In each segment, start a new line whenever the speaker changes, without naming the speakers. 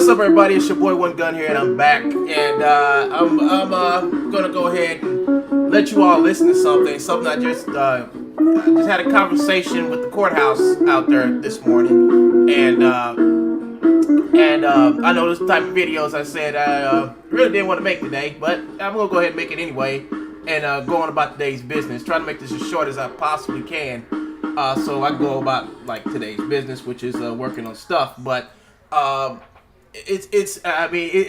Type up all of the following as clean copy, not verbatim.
What's up, everybody? It's your boy One Gun here, and I'm back. And I'm gonna go ahead and let you all listen to something I just had a conversation with the courthouse out there this morning, and I know this type of videos I said I really didn't want to make today, but I'm gonna go ahead and make it anyway, and go on about today's business. Try to make this as short as I possibly can, so I can go about like today's business, which is working on stuff, but. It's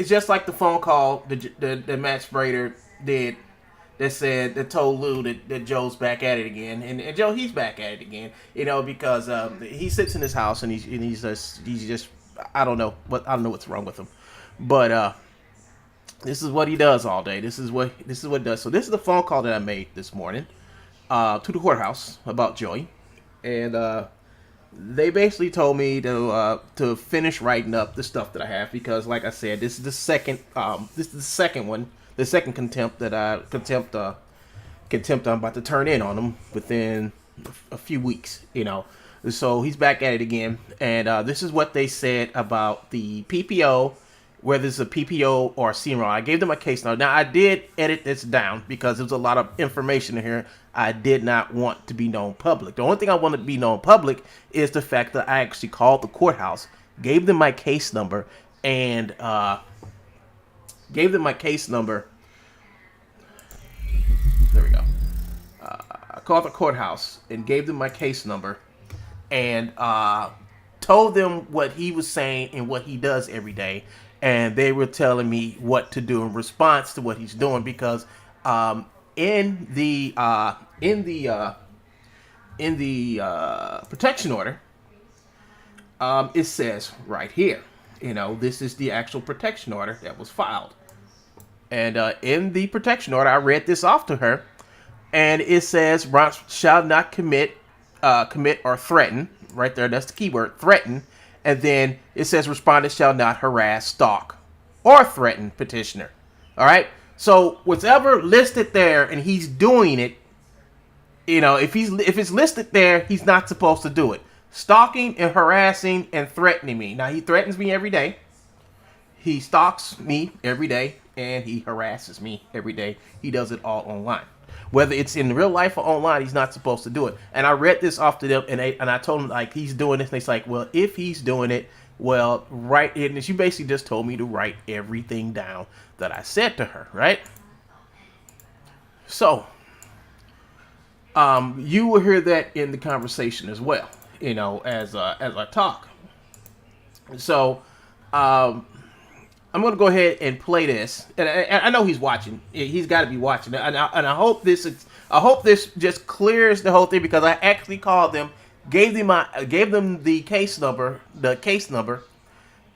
just like the phone call that Matt Sprader did that told Lou that Joe's back at it again, and Joe, he's back at it again, because he sits in his house and he's just I don't know what's wrong with him, but this is what he does all day. This is what he does. So this is the phone call that I made this morning to the courthouse about Joey, and they basically told me to finish writing up the stuff that I have, because, like I said, this is the second one, the second contempt I'm about to turn in on him within a few weeks, So he's back at it again, and this is what they said about the PPO, whether it's a PPO or a CMR. I gave them a case number. Now, I did edit this down because there's a lot of information in here I did not want to be known public. The only thing I wanted to be known public is the fact that I actually called the courthouse, gave them my case number, and There we go. I called the courthouse and gave them my case number, and told them what he was saying and what he does every day, and they were telling me what to do in response to what he's doing, because in the protection order, it says right here, this is the actual protection order that was filed, and in the protection order, I read this off to her, and it says shall not commit or threaten. Right there, that's the keyword, threaten. And then it says respondent shall not harass, stalk, or threaten petitioner. All right. So whatever listed there, and he's doing it, if it's listed there, he's not supposed to do it. Stalking and harassing and threatening me. Now, he threatens me every day. He stalks me every day, and he harasses me every day. He does it all online. Whether it's in real life or online, he's not supposed to do it. And I read this off to them, and I told them, like, he's doing this. And it's like, well, if he's doing it, well, right. And she basically just told me to write everything down that I said to her, right? So, you will hear that in the conversation as well, as I talk. So, I'm going to go ahead and play this, and I know he's watching. He's got to be watching, and I hope this just clears the whole thing, because I actually called them, gave them the case number,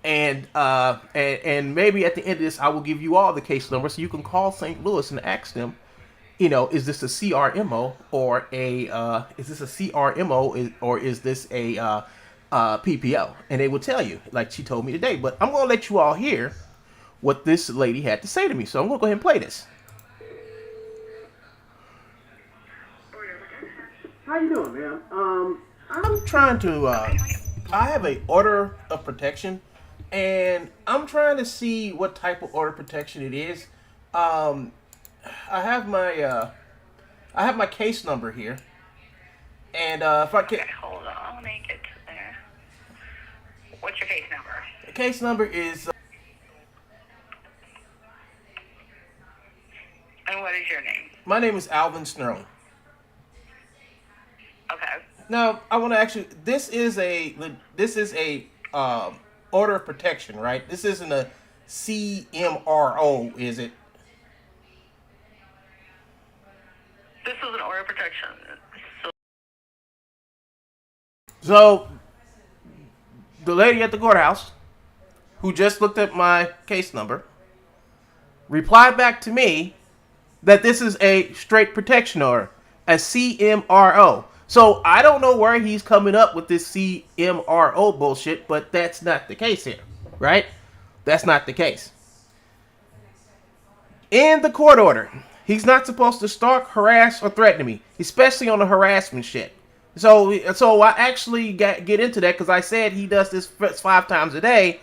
and maybe at the end of this, I will give you all the case number, so you can call St. Louis and ask them, is this a CRMO or is this a PPO? And they will tell you, like she told me today. But I'm going to let you all hear what this lady had to say to me. So I'm going to go ahead and play this. How you doing, ma'am? I'm trying to, I have a order of protection, and I'm trying to see what type of order of protection it is. I have my case number here, and if I can.
Okay, hold on, let me get to there. What's your case number?
The case number is.
And what is your name?
My name is Alvin Sterling.
Okay.
Now I want to actually. This is a order of protection, right? This isn't a CMRO, is it?
This is an order of protection.
So, the lady at the courthouse, who just looked at my case number, replied back to me that this is a straight protection order, a CMRO. So, I don't know where he's coming up with this CMRO bullshit, but that's not the case here, right? That's not the case. In the court order, he's not supposed to stalk, harass, or threaten me, especially on the harassment shit. So I actually get into that, because I said he does this 5 times a day,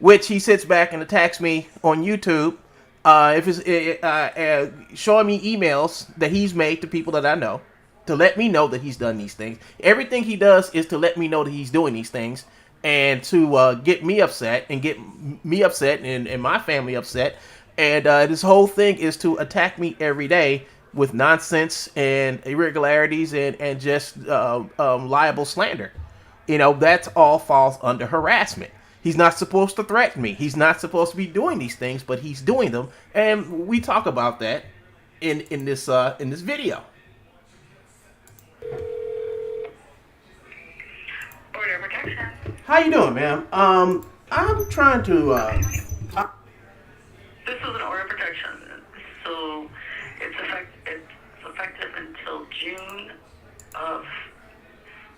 which he sits back and attacks me on YouTube. If it's showing me emails that he's made to people that I know to let me know that he's done these things. Everything he does is to let me know that he's doing these things and to get me upset and get me upset and my family upset. And this whole thing is to attack me every day with nonsense and irregularities and just liable slander. You know, that's all falls under harassment. He's not supposed to threaten me. He's not supposed to be doing these things, but he's doing them, and we talk about that in this video.
Order of protection.
How you doing, ma'am? I'm trying to.
This is an order of protection, so it's effective until June of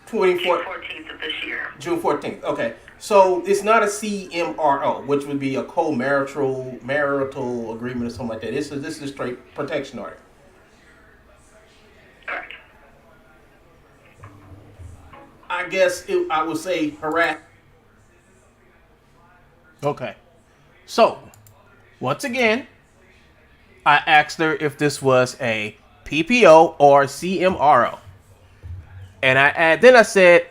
14th of this year.
June 14th. Okay. So it's not a CMRO, which would be a co-marital agreement or something like that. This is a straight protection order.
Correct.
I guess I would say harass. Okay. So, once again, I asked her if this was a PPO or CMRO. And then I said,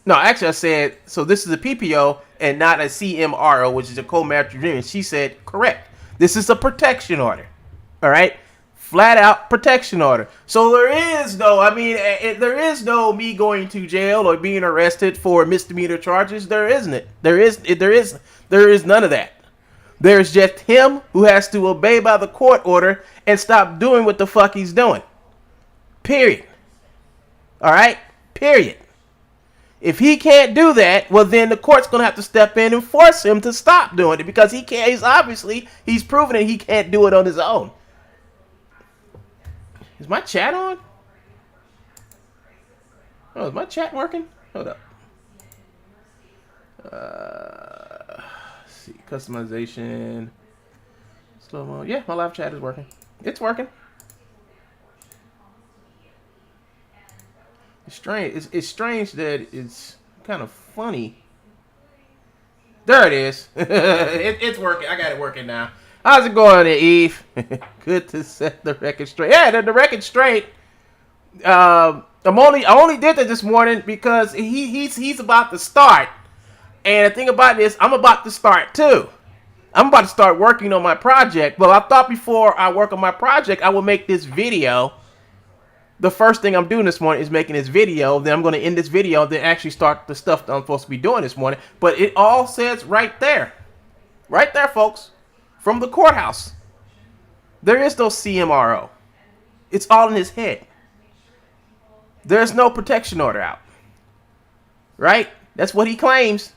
no, actually I said, so this is a PPO and not a CMRO, which is a co-marital agreement. She said, correct. This is a protection order. All right? Flat out protection order. So there is no me going to jail or being arrested for misdemeanor charges. There isn't it. There is none of that. There's just him who has to obey by the court order and stop doing what the fuck he's doing. Period. All right? Period. If he can't do that, well, then the court's going to have to step in and force him to stop doing it because he can't. He's proven that he can't do it on his own. Is my chat on? Oh, is my chat working? Hold up. Let's see. Customization. Slow mo. Yeah, my live chat is working. It's working. It's strange. It's strange that it's kind of funny. There it is. It's working. I got it working now. How's it going there, Eve? Good to set the record straight. Yeah, the record straight. I only did that this morning because he's about to start. And the thing about this, I'm about to start too. I'm about to start working on my project. But I thought before I work on my project, I would make this video. The first thing I'm doing this morning is making this video. Then I'm going to end this video. Then actually start the stuff that I'm supposed to be doing this morning. But it all says right there. Right there, folks. From the courthouse. There is no CMRO. It's all in his head. There's no protection order out. Right? That's what he claims.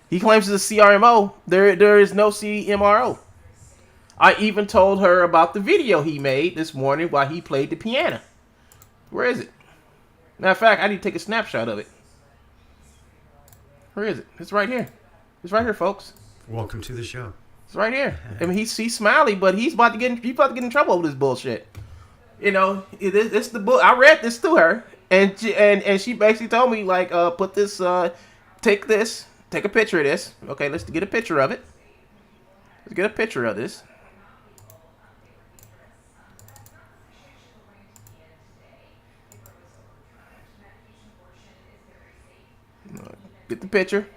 He claims it's a CRMO. There is no CMRO. I even told her about the video he made this morning while he played the piano. Where is it? Matter of fact, I need to take a snapshot of it. Where is it? It's right here. It's right here, folks.
Welcome to the show.
It's right here. I mean, he's smiley, but he's about to get in trouble over this bullshit. You know, it's the book. I read this to her, and she basically told me like, put this, take a picture of this. Okay, let's get a picture of it. Let's get a picture of this. Get the picture.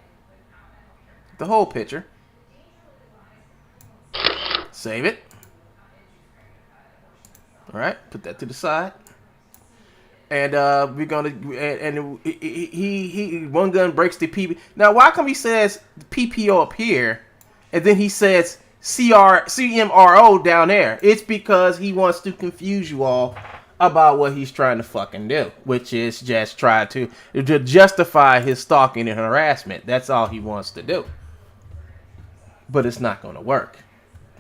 The whole picture. Save it. All right, put that to the side. And we're gonna and he one gun breaks the PP. Now, why come he says PPO up here, and then he says CMRO down there? It's because he wants to confuse you all about what he's trying to fucking do, which is just try to justify his stalking and harassment. That's all he wants to do. But it's not going to work.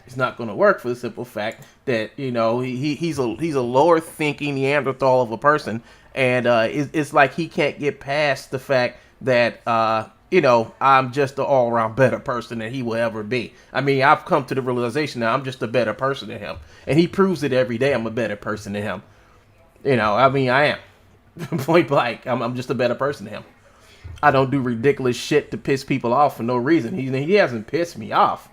It's not going to work for the simple fact that, you know, he's a lower thinking Neanderthal of a person, and it's like he can't get past the fact that you know, I'm just an all around better person than he will ever be. I mean, I've come to the realization that I'm just a better person than him, and he proves it every day. I'm a better person than him. You know, I mean, I am. Point blank, I'm just a better person than him. I don't do ridiculous shit to piss people off for no reason. He hasn't pissed me off.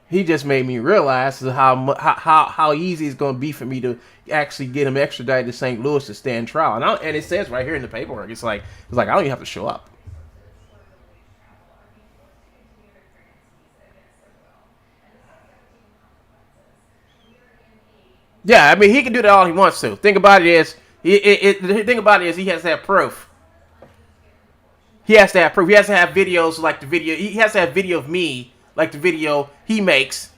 He just made me realize how easy it's going to be for me to actually get him extradited to St. Louis to stand trial. And it says right here in the paperwork, it's like I don't even have to show up. Yeah, I mean, he can do that all he wants to. Thing about it is, he has to have proof. He has to have proof. He has to have videos like the video. He has to have video of me, like the video he makes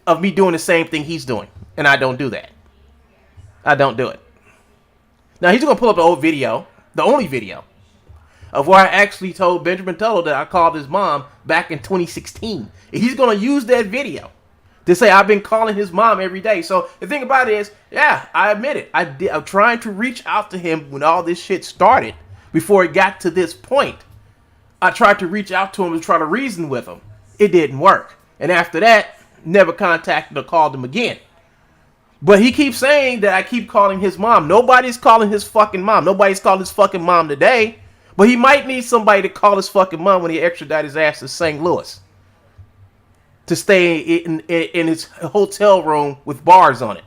of me doing the same thing he's doing. And I don't do that. I don't do it. Now, he's going to pull up the old video, the only video, of where I actually told Benjamin Tuttle that I called his mom back in 2016. And he's going to use that video to say I've been calling his mom every day. So the thing about it is, yeah, I admit it. I'm trying to reach out to him when all this shit started. Before it got to this point, I tried to reach out to him and try to reason with him. It didn't work. And after that, never contacted or called him again. But he keeps saying that I keep calling his mom. Nobody's calling his fucking mom. Nobody's calling his fucking mom today. But he might need somebody to call his fucking mom when he extradites his ass to St. Louis. To stay in his hotel room with bars on it.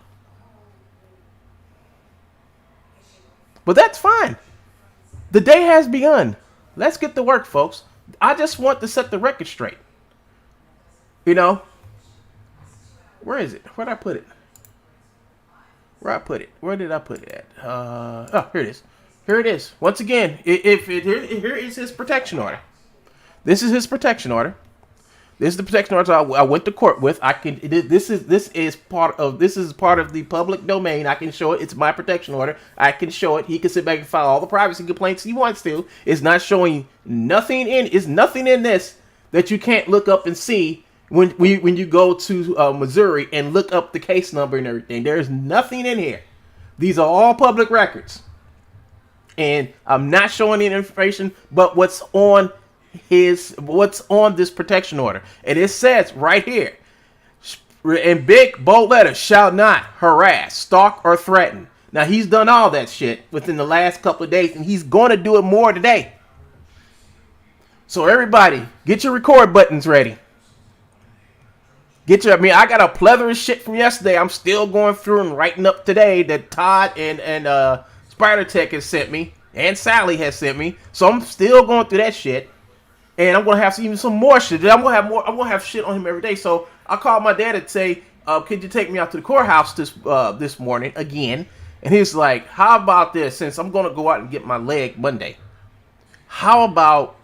But that's fine. The day has begun. Let's get to work, folks. I just want to set the record straight. You know? Where is it? Where'd I put it? Where did I put it at? Oh, here it is. Here it is. Once again, here is his protection order. This is his protection order. This is the protection order I went to court with. This is part of the public domain. I can show it. It's my protection order. I can show it. He can sit back and file all the privacy complaints he wants to. It's not showing nothing in. It's nothing in this that you can't look up and see when you go to Missouri and look up the case number and everything. There is nothing in here. These are all public records, and I'm not showing any information but what's on this protection order. And it says right here in big bold letters, shall not harass, stalk, or threaten. Now, he's done all that shit within the last couple of days, and he's going to do it more today. So everybody, get your record buttons ready. I got a plethora of shit from yesterday I'm still going through and writing up today that Todd and Spider Tech has sent me, and Sally has sent me. So I'm still going through that shit. And I'm gonna have even some more shit. I'm gonna have shit on him every day. So I called my dad and say, "Could you take me out to the courthouse this morning again?" And he's like, "How about this? Since I'm gonna go out and get my leg Monday, how about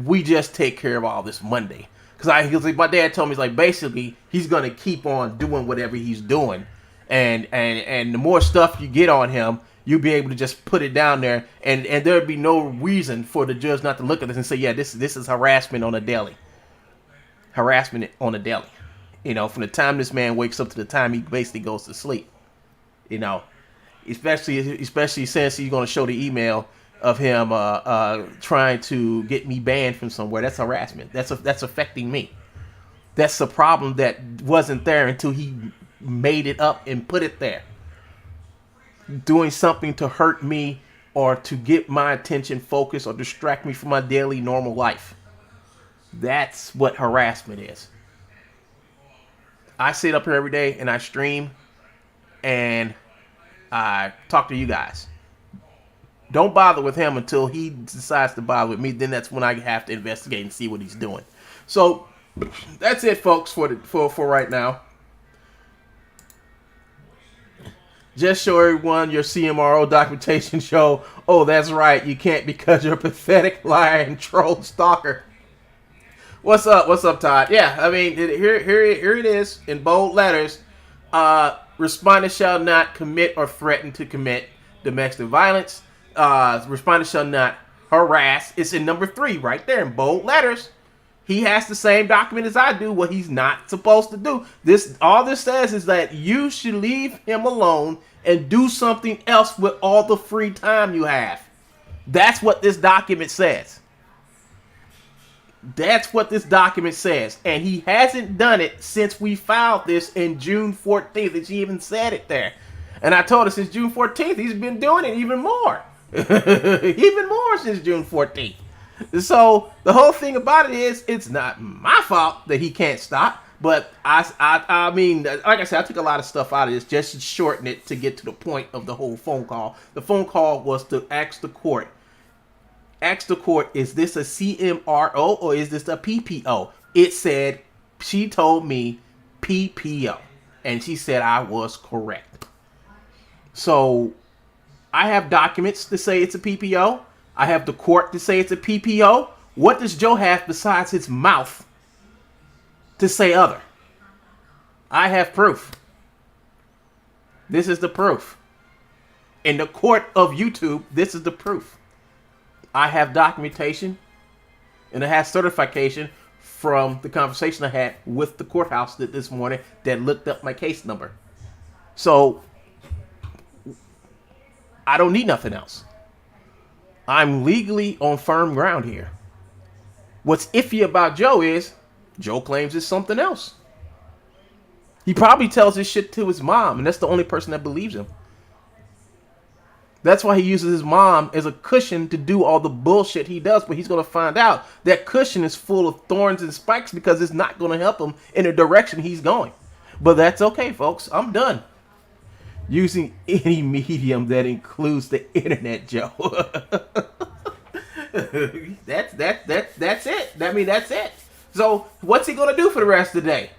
we just take care of all this Monday?" Because my dad told me, basically he's gonna keep on doing whatever he's doing, and the more stuff you get on him, you'll be able to just put it down there, and there'd be no reason for the judge not to look at this and say, yeah, this is harassment on a daily. Harassment on a daily. You know, from the time this man wakes up to the time he basically goes to sleep. You know, especially since he's going to show the email of him trying to get me banned from somewhere. That's harassment. That's affecting me. That's a problem that wasn't there until he made it up and put it there. Doing something to hurt me or to get my attention focused or distract me from my daily normal life. That's what harassment is. I sit up here every day and I stream and I talk to you guys. Don't bother with him until he decides to bother with me. Then that's when I have to investigate and see what he's doing. So that's it, folks, for right now. Just show everyone your CMRO documentation show. Oh, that's right. You can't because you're a pathetic liar and troll stalker. What's up? What's up, Todd? Yeah, I mean, here it is in bold letters. Respondent shall not commit or threaten to commit domestic violence. Respondent shall not harass. It's in number 3 right there in bold letters. He has the same document as I do, what he's not supposed to do. All this says is that you should leave him alone and do something else with all the free time you have. That's what this document says. That's what this document says. And he hasn't done it since we filed this in June 14th. And she even said it there. And I told her since June 14th, he's been doing it even more. Even more since June 14th. So the whole thing about it is, it's not my fault that he can't stop. But I mean, like I said, I took a lot of stuff out of this just to shorten it to get to the point of the whole phone call. The phone call was to ask the court, is this a CMRO or is this a PPO? It said, she told me PPO, and she said I was correct. So I have documents to say it's a PPO. I have the court to say it's a PPO. What does Joe have besides his mouth to say other? I have proof. This is the proof. In the court of YouTube, this is the proof. I have documentation, and I have certification from the conversation I had with the courthouse this morning that looked up my case number. So I don't need nothing else. I'm legally on firm ground here. What's iffy about Joe is Joe claims it's something else. He probably tells this shit to his mom, and that's the only person that believes him. That's why he uses his mom as a cushion to do all the bullshit he does, but he's going to find out that cushion is full of thorns and spikes because it's not going to help him in the direction he's going. But that's okay, folks. I'm done using any medium that includes the internet, Joe. That's it. I mean, that's it. So what's he going to do for the rest of the day?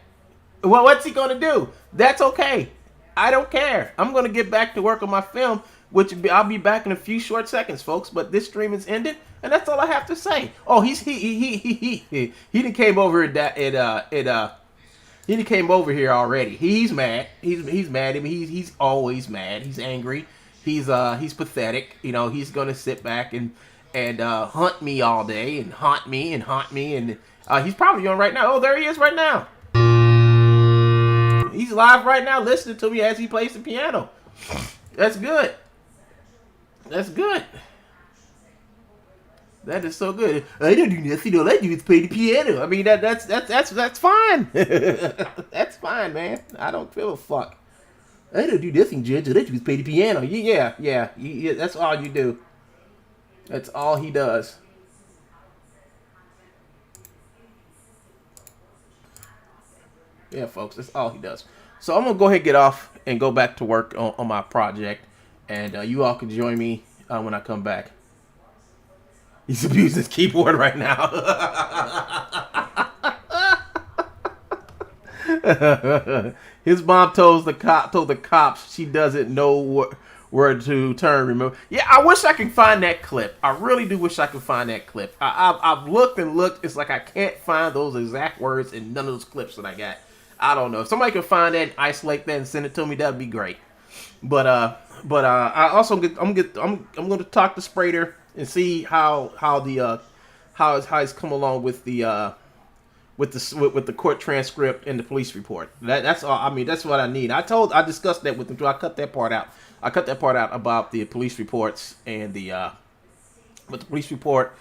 Well, what's he going to do? That's okay. I don't care. I'm going to get back to work on my film, which I'll be back in a few short seconds, folks. But this stream is ended, and that's all I have to say. Oh, he done came over he came over here already. He's mad. He's mad. I mean, he's always mad. He's angry. He's pathetic. You know, he's gonna sit back and hunt me all day and haunt me and he's probably on right now. Oh, there he is right now. He's live right now, listening to me as he plays the piano. That's good. That's good. That is so good. I don't do nothing. All I do is play the piano. I mean, that's fine. That's fine, man. I don't give a fuck. I don't do nothing, Judge. All I do is play the piano. Yeah. That's all you do. That's all he does. Yeah, folks, that's all he does. So I'm going to go ahead and get off and go back to work on my project. And you all can join me when I come back. He's abusing his keyboard right now. His mom told the cops she doesn't know where to turn remote. Yeah, I wish I could find that clip. I really do wish I could find that clip. I've looked and looked. It's like I can't find those exact words in none of those clips that I got. I don't know. If somebody can find that and isolate that and send it to me, that'd be great. But I also I'm going to talk to Sprader and see how he's come along with the court transcript and the police report. That's all. I mean, that's what I need. I discussed that with him too. I cut that part out. About the police reports and with the police report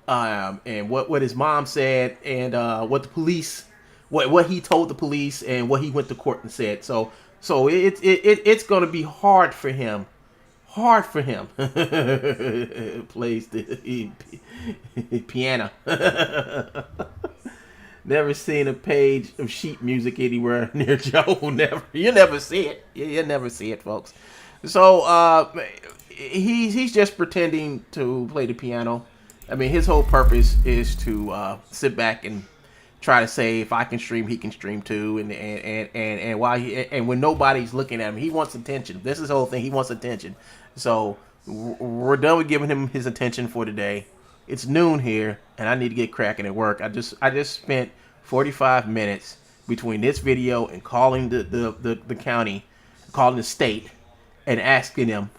and what his mom said and what the police what he told the police and what he went to court and said. So it's going to be hard for him. Plays the piano. Never seen a page of sheet music anywhere near Joe. Never. You never see it. You never see it, folks. So he's just pretending to play the piano. I mean, his whole purpose is to sit back and try to say if I can stream, he can stream too, and while when nobody's looking at him, he wants attention. This is the whole thing. He wants attention. So we're done with giving him his attention for today. It's noon here, and I need to get cracking at work. I just spent 45 minutes between this video and calling the county, calling the state, and asking them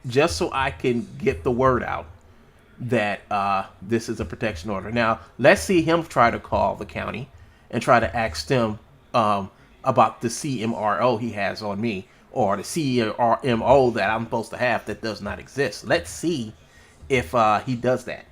just so I can get the word out that this is a protection order. Now, let's see him try to call the county and try to ask them about the CMRO he has on me, or the CMO that I'm supposed to have that does not exist. Let's see if he does that.